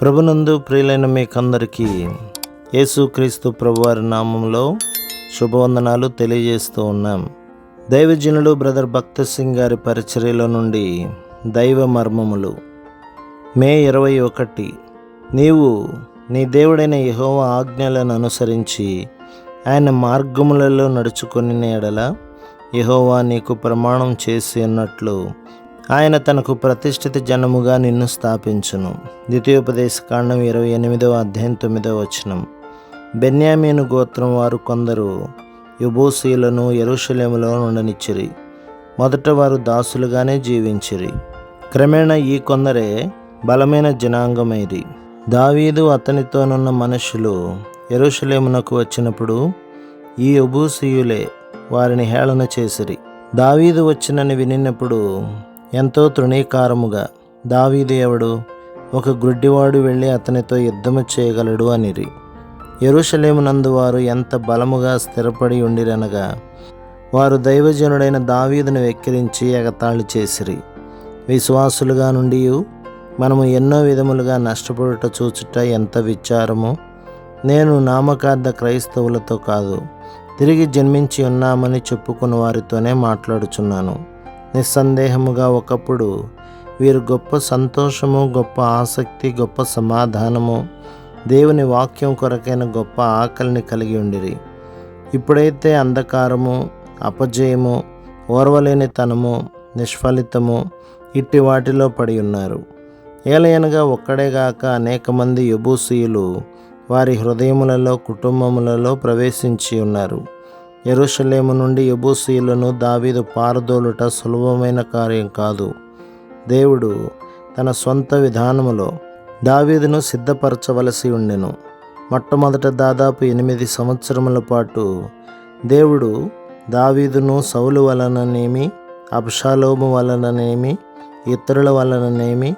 ప్రభునందు ప్రియులైన మీకందరికీ యేసుక్రీస్తు ప్రభువారి నామంలో శుభవందనాలు తెలియజేస్తూ ఉన్నాం. దైవజనులు బ్రదర్ భక్త సింగ్ గారి పరిచర్యలో నుండి దైవ మర్మములు. మే 21. నీవు నీ దేవుడైన యెహోవా ఆజ్ఞలను అనుసరించి ఆయన మార్గములలో నడుచుకొని ఎడల యెహోవా నీకు ప్రమాణం చేసి ఉన్నట్లు ఆయన తనకు ప్రతిష్ఠిత జనముగా నిన్ను స్థాపించును. ద్వితీయోపదేశకాండం 28వ అధ్యాయం 9వ వచనం. బెన్యామీను గోత్రం వారు కొందరు యెబూసీయులను యెరూషలేములో ఉండనిచ్చిరి. మొదట వారు దాసులుగానే జీవించిరి. క్రమేణా ఈ కొందరే బలమైన జనాంగమైరి. దావీదు అతనితోనున్న మనుషులు యెరూషలేమునకు వచ్చినప్పుడు ఈ యెబూసీయులే వారిని హేళన చేసిరి. దావీదు వచ్చినని వినినప్పుడు ఎంతో తృణీకారముగా, దావీదు ఎవడు, ఒక గ్రుడ్డివాడు వెళ్ళి అతనితో యుద్ధము చేయగలడు అనిరి. యెరూషలేమునందు వారు ఎంత బలముగా స్థిరపడి ఉండిరనగా వారు దైవజనుడైన దావీదును వెక్కిరించి ఎగతాళి చేసిరి. విశ్వాసులుగా నుండి మనము ఎన్నో విధములుగా నష్టపడుట చూచుట ఎంత విచారము. నేను నామకార్థ క్రైస్తవులతో కాదు, తిరిగి జన్మించి ఉన్నామని చెప్పుకున్న వారితోనే మాట్లాడుచున్నాను. నిస్సందేహముగా ఒకప్పుడు వీరు గొప్ప సంతోషము, గొప్ప ఆసక్తి, గొప్ప సమాధానము, దేవుని వాక్యం కొరకైన గొప్ప ఆకలిని కలిగి ఉండిరి. ఇప్పుడైతే అంధకారము, అపజయము, ఓర్వలేనితనము, నిష్ఫలితము ఇట్టి వాటిలో పడి ఉన్నారు. ఏలయనగా ఒక్కడేగాక అనేక మంది యెబూసీయులు వారి హృదయములలో, కుటుంబములలో ప్రవేశించి ఉన్నారు. యెరూషలేము నుండి యెబూసీయులను దావీదు పారదోలుట సులభమైన కార్యం కాదు. దేవుడు తన సొంత విధానములో దావీదును సిద్ధపరచవలసి ఉండెను. మొట్టమొదట దాదాపు 8 సంవత్సరముల పాటు దేవుడు దావీదును సౌలు వలననేమి, అబ్షాలోము వలననేమి, ఇతరుల వలననేమి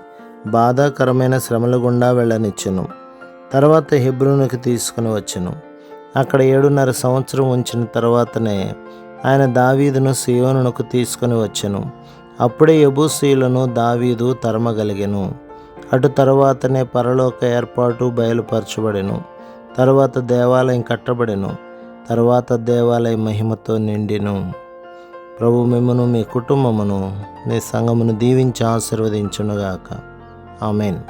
బాధాకరమైన శ్రమల గుండా వెళ్ళనిచ్చెను. తర్వాత హెబ్రోనుకు తీసుకుని వచ్చెను. అక్కడ 7.5 సంవత్సరం ఉంచిన తర్వాతనే ఆయన దావీదును సీయోనునకు తీసుకుని వచ్చెను. అప్పుడే యెబూసీయులను దావీదు తరమగలిగెను. అటు తర్వాతనే పరలోక ఏర్పాటు బయలుపరచబడెను. తర్వాత దేవాలయం కట్టబడెను. తర్వాత దేవాలయం మహిమతో నిండెను. ప్రభు మిమ్మును, మీ కుటుంబమును, మీ సంఘమును దీవించి ఆశీర్వదించునుగాక. ఆమేన్.